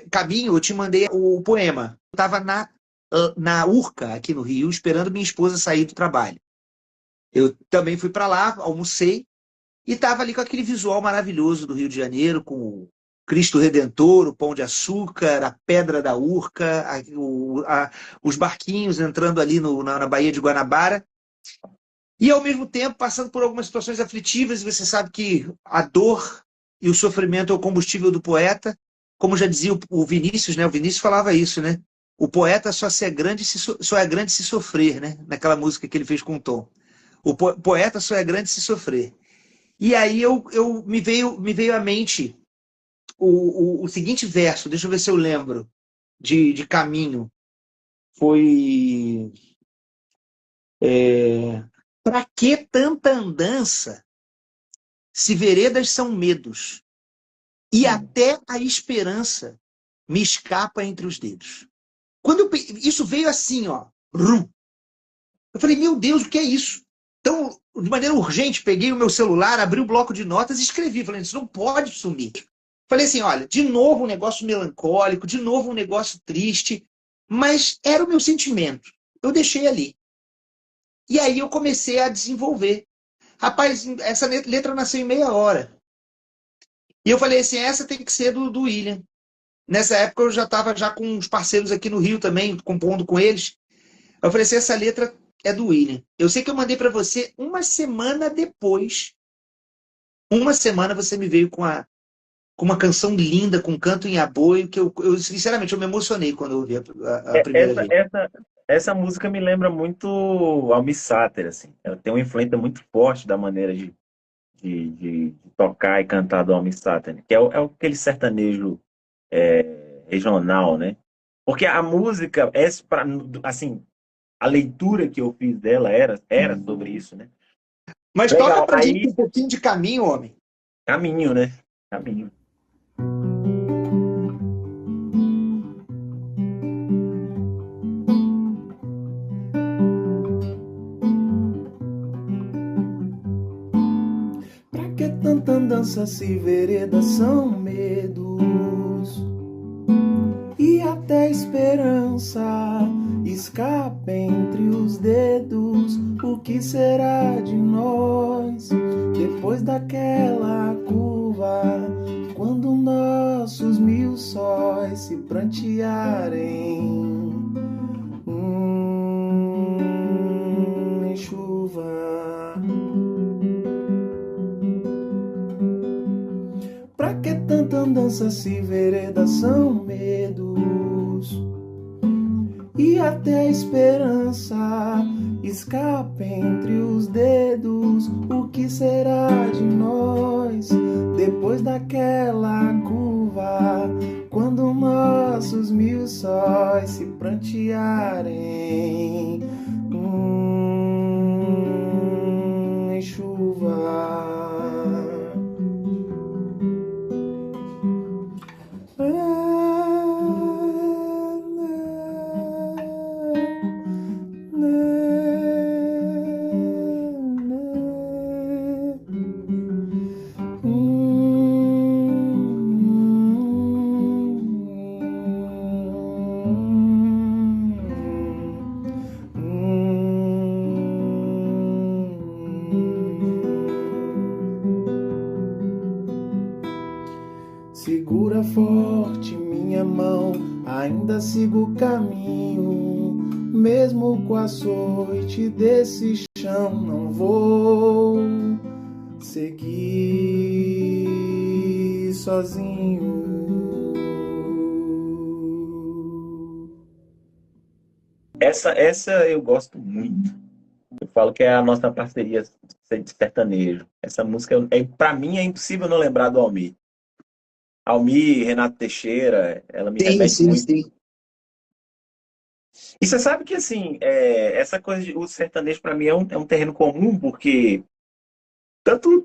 caminho, eu te mandei o poema. Eu estava na Urca, aqui no Rio, esperando minha esposa sair do trabalho. Eu também fui para lá, almocei, e estava ali com aquele visual maravilhoso do Rio de Janeiro, com o Cristo Redentor, o Pão de Açúcar, a Pedra da Urca, os barquinhos entrando ali na Baía de Guanabara. E, ao mesmo tempo, passando por algumas situações aflitivas, e você sabe que a dor e o sofrimento é o combustível do poeta, como já dizia o Vinícius, né? O Vinícius falava isso, né? O poeta só é grande se sofrer, né? Naquela música que ele fez com o Tom. O poeta só é grande se sofrer. E aí me veio à mente o seguinte verso, deixa eu ver se eu lembro, de Caminho. Foi. Para que tanta andança, se veredas são medos, e até a esperança me escapa entre os dedos. Isso veio assim, ó. Rum. Eu falei, meu Deus, o que é isso? Então, de maneira urgente, peguei o meu celular, abri o bloco de notas e escrevi, falando, isso não pode sumir. Falei assim, olha, de novo um negócio melancólico, de novo um negócio triste, mas era o meu sentimento. Eu deixei ali. E aí eu comecei a desenvolver. Rapaz, essa letra nasceu em meia hora. E eu falei assim, essa tem que ser do William. Nessa época eu já estava já com uns parceiros aqui no Rio também, compondo com eles. Eu falei assim, essa letra é do William. Eu sei que eu mandei para você uma semana depois. Uma semana você me veio com uma canção linda, com canto em aboio, que sinceramente, eu me emocionei quando eu ouvi a É, primeira Essa, vez. essa, essa música me lembra muito Almi Sater, assim. Ela tem uma influência muito forte da maneira de tocar e cantar do Almi Sater, né? Que é aquele sertanejo regional, né? Porque a música, assim, a leitura que eu fiz dela era sobre isso, né? Mas toca Legal, pra gente aí um pouquinho de caminho, homem. caminho, né? Caminho. Pra que tanta andança se veredas são medos e até esperança escapa entre os dedos? O que será de nós depois daquela curva, quando nossos mil sóis se prantearem em chuva? Pra que tanta andança se veredas são medos e até a esperança escapa entre os dedos? O que será de nós depois daquela curva, quando nossos mil sóis se prantearem em chuva? Segura forte minha mão, ainda sigo o caminho, mesmo com a açoite desse chão, não vou seguir sozinho. Essa eu gosto muito. Eu falo que é a nossa parceria de sertanejo. Essa música, para mim, é impossível não lembrar do Almir. Almir, Renato Teixeira, ela me Sim, remete sim, muito. sim. E você sabe que, assim, essa coisa de o sertanejo, para mim, é um terreno comum, porque tanto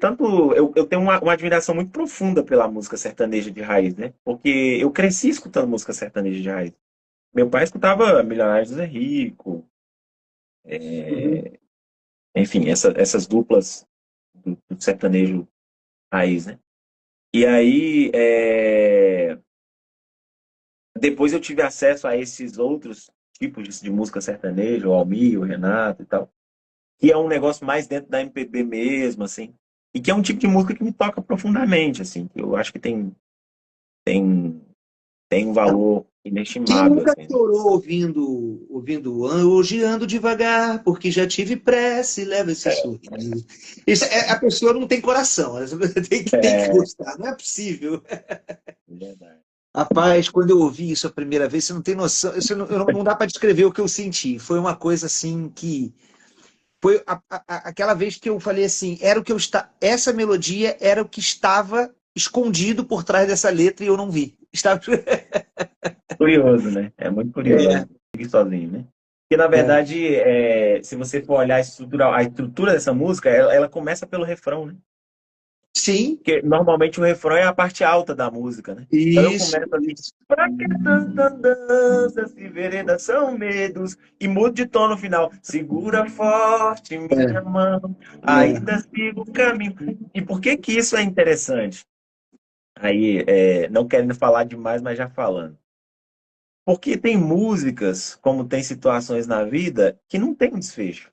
eu tenho uma admiração muito profunda pela música sertaneja de raiz, né? Porque eu cresci escutando música sertaneja de raiz. Meu pai escutava Milionários José Rico, Uhum. enfim, essas duplas do sertanejo raiz, né? E aí, depois eu tive acesso a esses outros tipos de música sertaneja, o Almir, o Renato e tal, que é um negócio mais dentro da MPB mesmo, assim, e que é um tipo de música que me toca profundamente, assim, que eu acho que tem, tem um valor Quem inestimável, nunca assim. chorou ouvindo hoje ando devagar, porque já tive pressa e leva esse sorriso. Isso a pessoa não tem coração, ela tem que É, gostar, não é possível. verdade. Rapaz, quando eu ouvi isso a primeira vez, você não tem noção, não dá para descrever o que eu senti. Foi uma coisa assim que foi aquela vez que eu falei assim, era o que essa melodia era o que estava escondido por trás dessa letra e eu não vi. Estava Curioso, né? É muito curioso a é, gente seguir sozinho, né? Porque, na é. verdade, se você for olhar a estrutura dessa música, ela começa pelo refrão, né? Sim, Porque normalmente o refrão é a parte alta da música, né? Então eu isso, começo assim, isso. pra que tanta dança, se veredas são medos, e mudo de tom no final, segura forte É, minha mão, é. ainda sigo o caminho. E por que que isso é interessante? Aí, não querendo falar demais, mas já falando. Porque tem músicas, como tem situações na vida, que não tem um desfecho.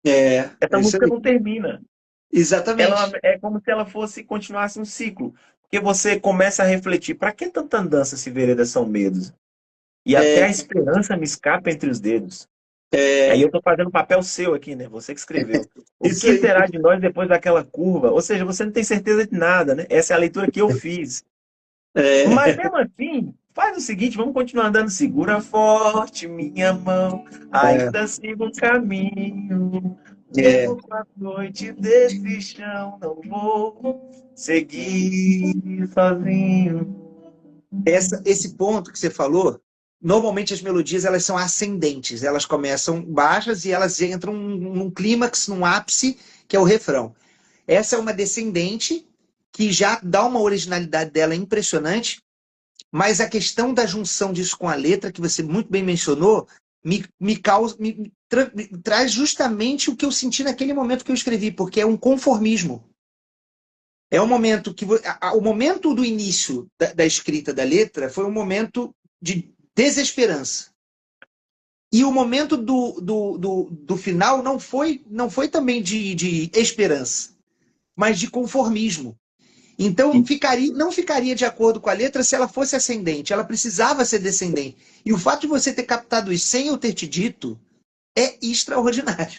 É Essa isso música aí. não termina. Ela Exatamente. é como se ela fosse continuasse um ciclo. Porque você começa a refletir, para que tanta andança se veredas são medos? E até a É, esperança me escapa entre os dedos. Aí é, eu estou fazendo o papel seu aqui, né? Você que escreveu. O isso que aí. será de nós depois daquela curva? Ou seja, você não tem certeza de nada, né? Essa é a leitura que eu fiz. Mas É, mesmo assim, faz o seguinte, vamos continuar andando. Segura forte minha mão, é, ainda sigo o caminho. é. Mesmo com a noite desse chão, não vou seguir sozinho. Esse ponto que você falou, normalmente as melodias elas são ascendentes, elas começam baixas e elas entram num clímax, num ápice, que é o refrão. Essa é uma descendente que já dá uma originalidade dela impressionante, mas a questão da junção disso com a letra, que você muito bem mencionou, me traz justamente o que eu senti naquele momento que eu escrevi, porque é um conformismo. É um momento que o momento do início da escrita da letra foi um momento de desesperança. E o momento do final não foi também de esperança, mas de conformismo. Então não ficaria de acordo com a letra se ela fosse ascendente. Ela precisava ser descendente. E o fato de você ter captado isso sem eu ter te dito é extraordinário.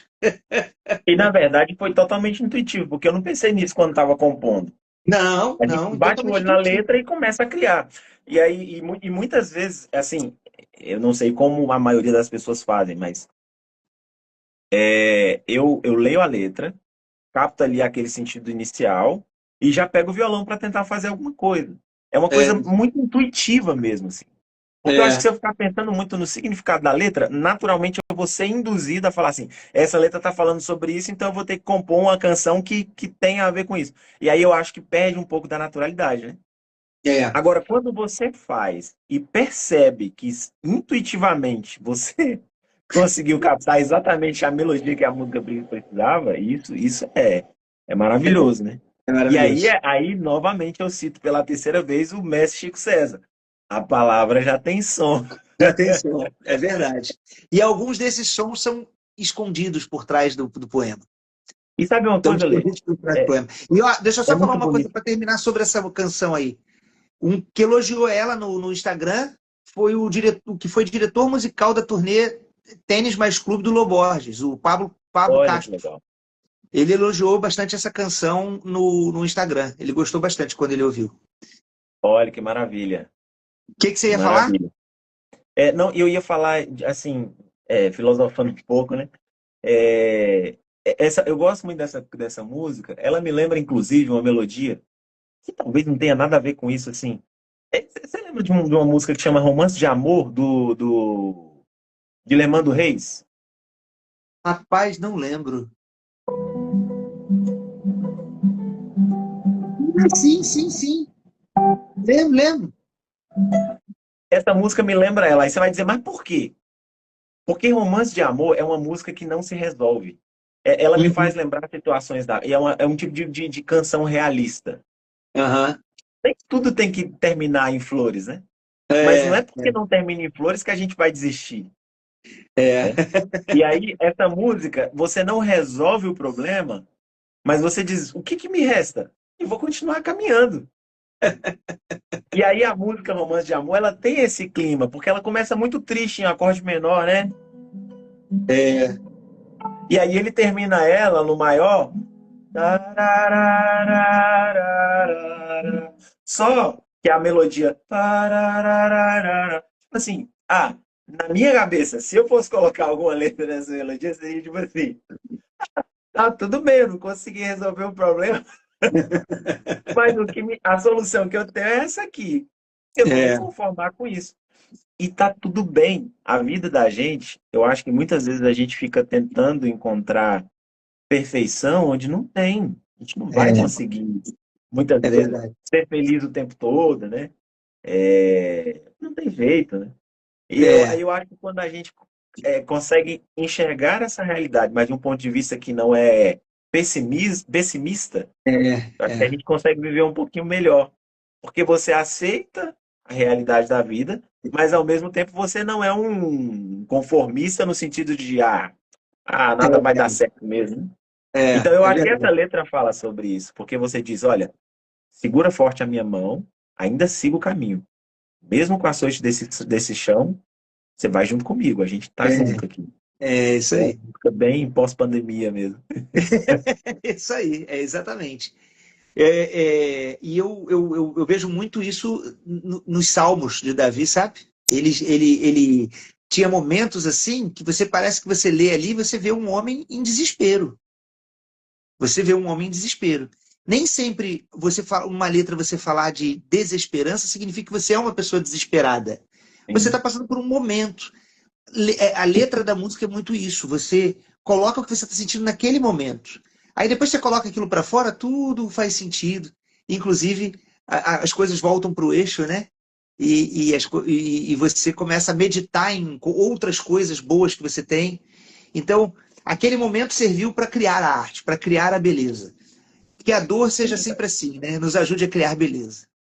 E na verdade foi totalmente intuitivo, porque eu não pensei nisso quando estava compondo. Não, A gente não, bate o totalmente olho na intuitivo. letra e começa a criar. E aí, e muitas vezes, assim, eu não sei como a maioria das pessoas fazem, mas eu leio a letra, capto ali aquele sentido inicial e já pego o violão para tentar fazer alguma coisa. É uma coisa É, muito intuitiva mesmo, assim. Porque eu acho que é, se eu ficar pensando muito no significado da letra, naturalmente eu vou ser induzido a falar assim: essa letra está falando sobre isso, então eu vou ter que compor uma canção que tenha a ver com isso. E aí eu acho que perde um pouco da naturalidade, né? é. Agora, quando você faz e percebe que intuitivamente você conseguiu captar exatamente a melodia que a música precisava, isso é maravilhoso, né? É E aí, maravilhoso. novamente, eu cito pela terceira vez o mestre Chico César. A palavra já tem som. Atenção, é verdade. E alguns desses sons são escondidos por trás do poema. E sabe uma Estão coisa, Lê? escondidos por trás do É, poema. E ó, deixa eu é só falar muito uma coisa bonito. para terminar sobre essa canção aí. Um que elogiou ela no Instagram foi o que foi diretor musical da turnê Tênis Mais Clube do Loborges, o Pablo Olha que Castro. legal. Ele elogiou bastante essa canção no Instagram. Ele gostou bastante quando ele ouviu. Olha que maravilha. O que você Que ia falar? maravilha. Não, eu ia falar, assim, filosofando um pouco, né? É, eu gosto muito dessa música. Ela me lembra, inclusive, uma melodia que talvez não tenha nada a ver com isso, assim. Você lembra de uma música que chama Romance de Amor, do Guilherme Reis? Rapaz, não lembro. Sim, sim, sim. Lembro, lembro. Essa música me lembra ela. Aí você vai dizer, mas por quê? Porque Romance de Amor é uma música que não se resolve. Ela me faz Uhum. lembrar situações e é um tipo de canção realista. Aham. Nem tudo tem que terminar em flores, né? Mas não É, é porque não termina em flores que a gente vai desistir, é, né? E aí, essa música, você não resolve o problema, mas você diz, o que que me resta? E vou continuar caminhando. E aí a música Romance de Amor, ela tem esse clima, porque ela começa muito triste em acorde menor, né? é, E aí ele termina ela no maior. Tarararararara. Só que a melodia. Tarararararara. Tipo assim, na minha cabeça, se eu fosse colocar alguma letra nessa melodia, seria tipo assim: tá, tudo bem, eu não consegui resolver o problema, mas a solução que eu tenho é essa aqui. Eu vou me é, conformar com isso. E tá tudo bem. A vida da gente, eu acho que muitas vezes a gente fica tentando encontrar perfeição onde não tem. A gente não vai é, conseguir, muitas é vezes, verdade. ser feliz o tempo todo, né? Não tem jeito, né? É, Aí eu acho que quando a gente consegue enxergar essa realidade, mas de um ponto de vista que não é pessimista, eu acho que a é, gente consegue viver um pouquinho melhor. Porque você aceita a realidade da vida, mas ao mesmo tempo você não é um conformista no sentido de nada vai dar certo mesmo. Então eu é acho que essa verdade. letra fala sobre isso, porque você diz, olha, segura forte a minha mão, ainda siga o caminho. Mesmo com a sorte desse chão, você vai junto comigo, a gente tá É, junto aqui. é isso É uma aí. música bem pós-pandemia mesmo. É isso aí, é exatamente. E eu vejo muito isso nos Salmos de Davi, sabe? Ele tinha momentos assim que você parece que você lê ali, você vê um homem em desespero. Você vê um homem em desespero. Nem sempre você fala uma letra, você falar de desesperança significa que você é uma pessoa desesperada. Você está Sim. passando por um momento. A letra da música é muito isso. Você coloca o que você está sentindo naquele momento. Aí depois você coloca aquilo para fora, tudo faz sentido. Inclusive, as coisas voltam para o eixo, né? E você começa a meditar em outras coisas boas que você tem. Então, aquele momento serviu para criar a arte, para criar a beleza. Que a dor seja sempre assim, né? Nos ajude a criar beleza.